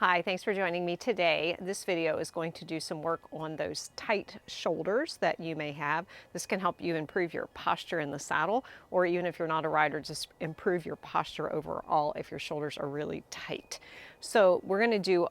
Hi, thanks for joining me today. This video is going to do some work on those tight shoulders that you may have. This can help you improve your posture in the saddle, or even if you're not a rider, just improve your posture overall if your shoulders are really tight. So we're going to do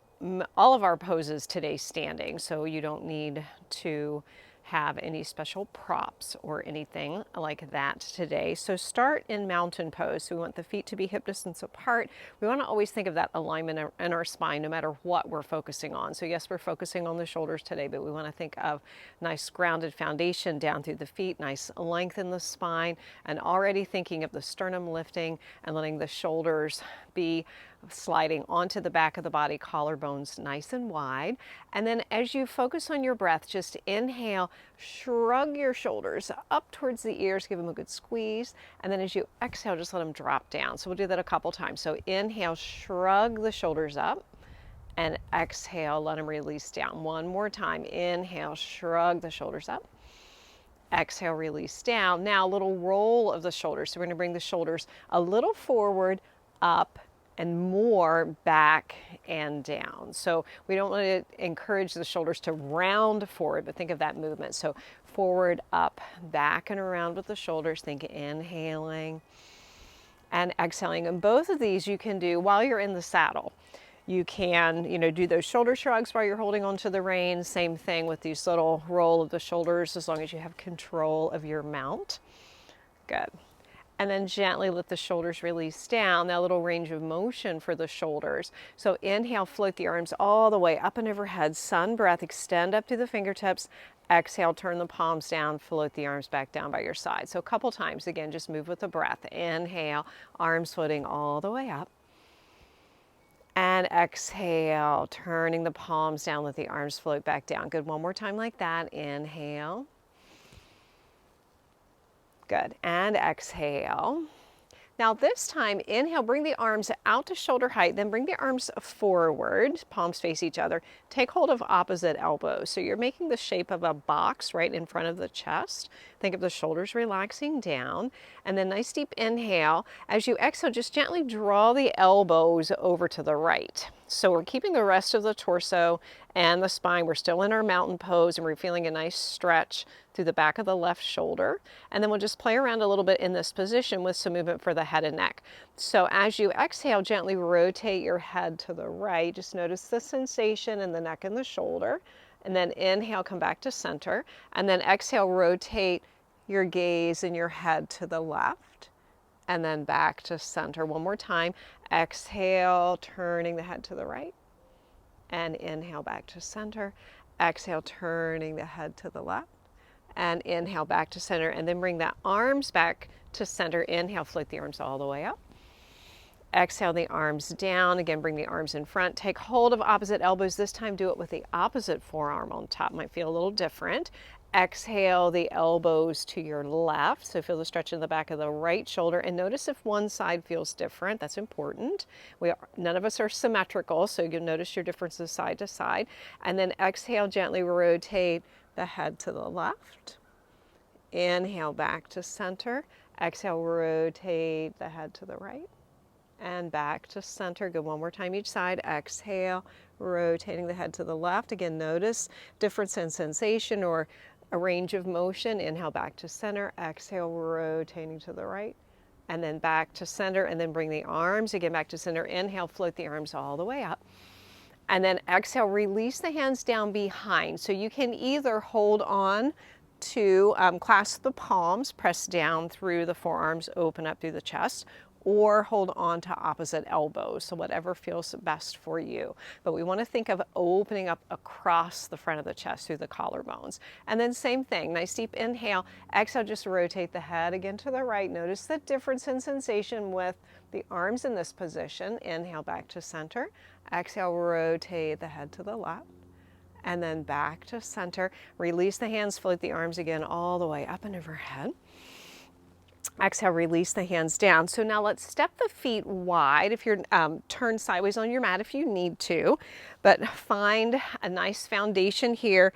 all of our poses today standing, so you don't need to have any special props or anything like that today. So start in mountain pose. So we want the feet to be hip distance apart. We want to always think of that alignment in our spine no matter what we're focusing on. So yes, we're focusing on the shoulders today, but we want to think of nice grounded foundation down through the feet, nice length in the spine, and already thinking of the sternum lifting and letting the shoulders be sliding onto the back of the body, collarbones nice and wide. And then as you focus on your breath, just inhale, shrug your shoulders up towards the ears, give them a good squeeze. And then as you exhale, just let them drop down. So we'll do that a couple times. So inhale, shrug the shoulders up, and exhale, let them release down. One more time. Inhale, shrug the shoulders up. Exhale, release down. Now a little roll of the shoulders. So we're going to bring the shoulders a little forward, up, and more back and down. So we don't want to encourage the shoulders to round forward, but think of that movement. So forward, up, back and around with the shoulders. Think inhaling and exhaling. And both of these you can do while you're in the saddle. You can, do those shoulder shrugs while you're holding onto the reins. Same thing with these little roll of the shoulders as long as you have control of your mount. Good. And then gently let the shoulders release down, that little range of motion for the shoulders. So inhale, float the arms all the way up and overhead, sun breath, extend up to the fingertips. Exhale, turn the palms down, float the arms back down by your side. So a couple times, again, just move with the breath. Inhale, arms floating all the way up. And exhale, turning the palms down, let the arms float back down. Good, one more time like that. Inhale. Good, and exhale. Now this time, inhale, bring the arms out to shoulder height, then bring the arms forward, palms face each other. Take hold of opposite elbows. So you're making the shape of a box right in front of the chest. Think of the shoulders relaxing down. And then nice deep inhale. As you exhale, just gently draw the elbows over to the right. So we're keeping the rest of the torso and the spine. We're still in our mountain pose and we're feeling a nice stretch through the back of the left shoulder. And then we'll just play around a little bit in this position with some movement for the head and neck. So as you exhale, gently rotate your head to the right. Just notice the sensation in the neck and the shoulder. And then inhale, come back to center. And then exhale, rotate your gaze and your head to the left. And then back to center. One more time. Exhale, turning the head to the right. And inhale, back to center. Exhale, turning the head to the left. And inhale, back to center. And then bring the arms back to center. Inhale, float the arms all the way up. Exhale the arms down. Again, bring the arms in front. Take hold of opposite elbows. This time do it with the opposite forearm on top. Might feel a little different. Exhale the elbows to your left. So feel the stretch in the back of the right shoulder. And notice if one side feels different. That's important. None of us are symmetrical, so you'll notice your differences side to side. And then exhale, gently rotate the head to the left. Inhale, back to center. Exhale, rotate the head to the right. And back to center. Good, one more time each side. Exhale, rotating the head to the left. Again, notice difference in sensation or a range of motion. Inhale, back to center. Exhale, rotating to the right. And then back to center. And then bring the arms again back to center. Inhale, float the arms all the way up. And then exhale, release the hands down behind. So you can either hold on to clasp the palms, press down through the forearms, open up through the chest, or hold on to opposite elbows, so whatever feels best for you. But we want to think of opening up across the front of the chest through the collarbones. And then same thing, nice deep inhale. Exhale, just rotate the head again to the right. Notice the difference in sensation with the arms in this position. Inhale, back to center. Exhale, rotate the head to the left. And then back to center. Release the hands, float the arms again all the way up and overhead. Exhale, release the hands down. So now let's step the feet wide. If you're turned sideways on your mat if you need to, but find a nice foundation here.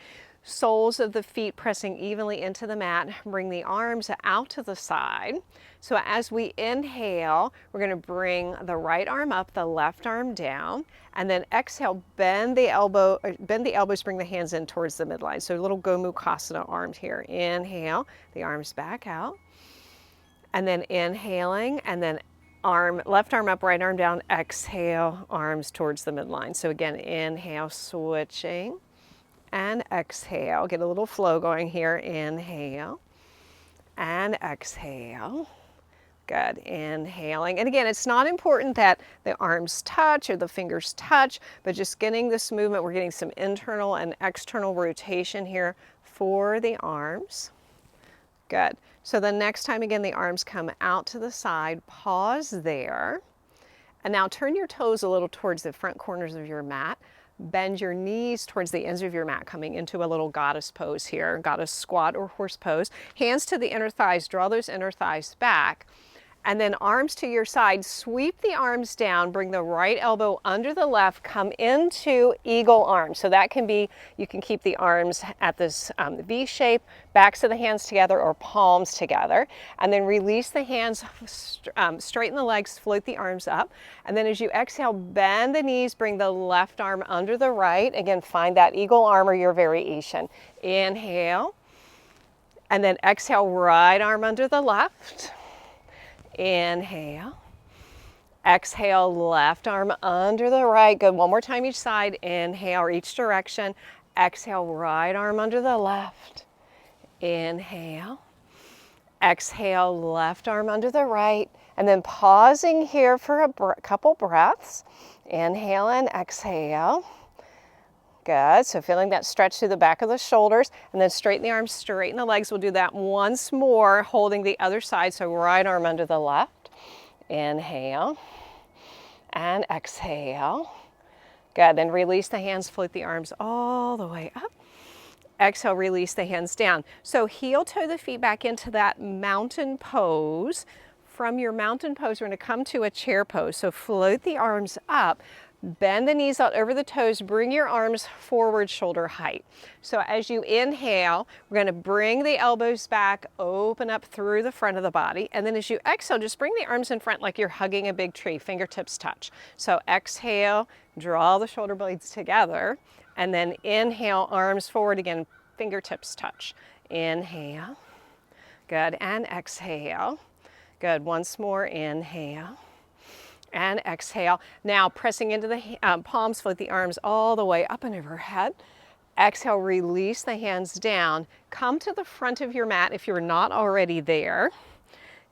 Soles of the feet pressing evenly into the mat. Bring the arms out to the side. So as we inhale, we're going to bring the right arm up, the left arm down, and then exhale, bend the elbows, bring the hands in towards the midline. So a little Gomukhasana arms here. Inhale, the arms back out. And then inhaling, and then left arm up, right arm down, exhale, arms towards the midline. So again, inhale, switching, and exhale. Get a little flow going here. Inhale, and exhale. Good, inhaling. And again, it's not important that the arms touch or the fingers touch, but just getting this movement, we're getting some internal and external rotation here for the arms. Good. So the next time, again, the arms come out to the side, pause there. And now turn your toes a little towards the front corners of your mat. Bend your knees towards the ends of your mat, coming into a little goddess pose here, goddess squat or horse pose. Hands to the inner thighs, draw those inner thighs back. And then arms to your side, sweep the arms down, bring the right elbow under the left, come into eagle arms. So that can be, you can keep the arms at this V shape, backs of the hands together or palms together. And then release the hands, straighten the legs, float the arms up. And then as you exhale, bend the knees, bring the left arm under the right. Again, find that eagle arm or your variation. Inhale. And then exhale, right arm under the left. Inhale. Exhale, left arm under the right. Good. One more time each side. Inhale, or each direction. Exhale, right arm under the left. Inhale. Exhale, left arm under the right. And then pausing here for a couple breaths. Inhale and exhale. Good. So feeling that stretch through the back of the shoulders, and then straighten the arms, straighten the legs. We'll do that once more, holding the other side. So right arm under the left. Inhale and exhale. Good. Then release the hands, float the arms all the way up. Exhale, release the hands down. So heel toe the feet back into that mountain pose. From your mountain pose, we're going to come to a chair pose. So float the arms up. Bend the knees out over the toes, bring your arms forward shoulder height. So as you inhale, we're going to bring the elbows back, open up through the front of the body. And then as you exhale, just bring the arms in front like you're hugging a big tree, fingertips touch. So exhale, draw the shoulder blades together. And then inhale, arms forward again, fingertips touch. Inhale. Good. And exhale. Good. Once more, inhale. And exhale. Now pressing into the palms, float the arms all the way up and overhead. Exhale, release the hands down. Come to the front of your mat if you're not already there.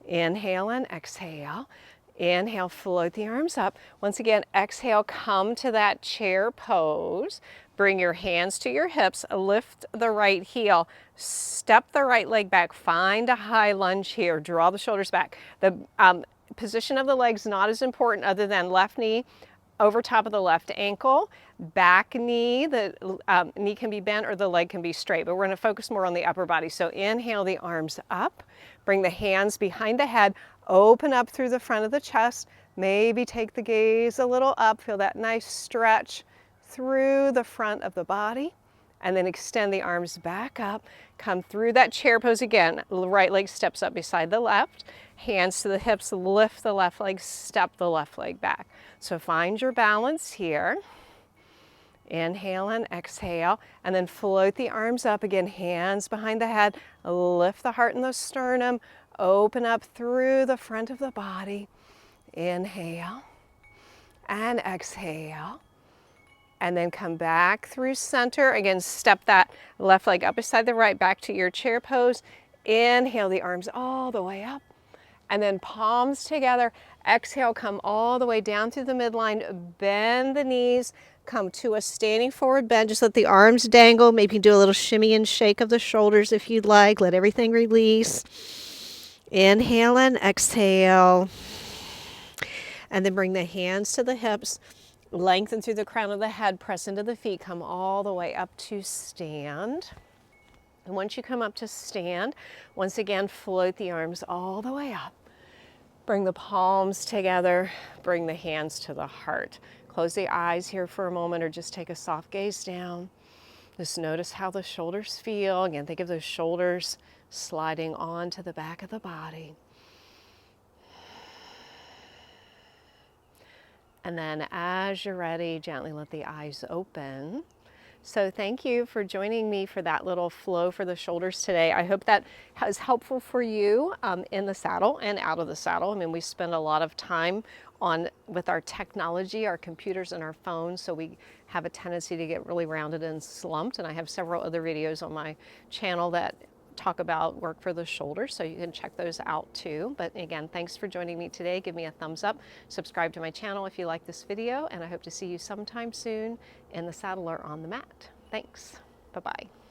Inhale and exhale. Inhale, float the arms up. Once again, exhale, come to that chair pose. Bring your hands to your hips, lift the right heel, step the right leg back, find a high lunge here, draw the shoulders back. The position of the legs not as important other than left knee over top of the left ankle, back knee, the knee can be bent or the leg can be straight, but we're going to focus more on the upper body. So inhale the arms up, bring the hands behind the head, open up through the front of the chest, maybe take the gaze a little up, feel that nice stretch through the front of the body, and then extend the arms back up, come through that chair pose again, right leg steps up beside the left, hands to the hips, lift the left leg, step the left leg back. So find your balance here. Inhale and exhale, and then float the arms up again, hands behind the head, lift the heart and the sternum, open up through the front of the body. Inhale and exhale. And then come back through center. Again, step that left leg up beside the right, back to your chair pose. Inhale the arms all the way up. And then palms together. Exhale, come all the way down through the midline. Bend the knees. Come to a standing forward bend. Just let the arms dangle. Maybe do a little shimmy and shake of the shoulders if you'd like. Let everything release. Inhale and exhale. And then bring the hands to the hips. Lengthen through the crown of the head, press into the feet, come all the way up to stand. And once you come up to stand, once again, float the arms all the way up. Bring the palms together, bring the hands to the heart. Close the eyes here for a moment or just take a soft gaze down. Just notice how the shoulders feel. Again, think of those shoulders sliding onto the back of the body. And then as you're ready, gently let the eyes open. So thank you for joining me for that little flow for the shoulders today. I hope that is helpful for you in the saddle and out of the saddle. I mean, we spend a lot of time with our technology, our computers and our phones, so we have a tendency to get really rounded and slumped. And I have several other videos on my channel that talk about work for the shoulders, so you can check those out too. But again, thanks for joining me today. Give me a thumbs up, subscribe to my channel if you like this video, and I hope to see you sometime soon in the saddle or on the mat. Thanks. Bye-bye.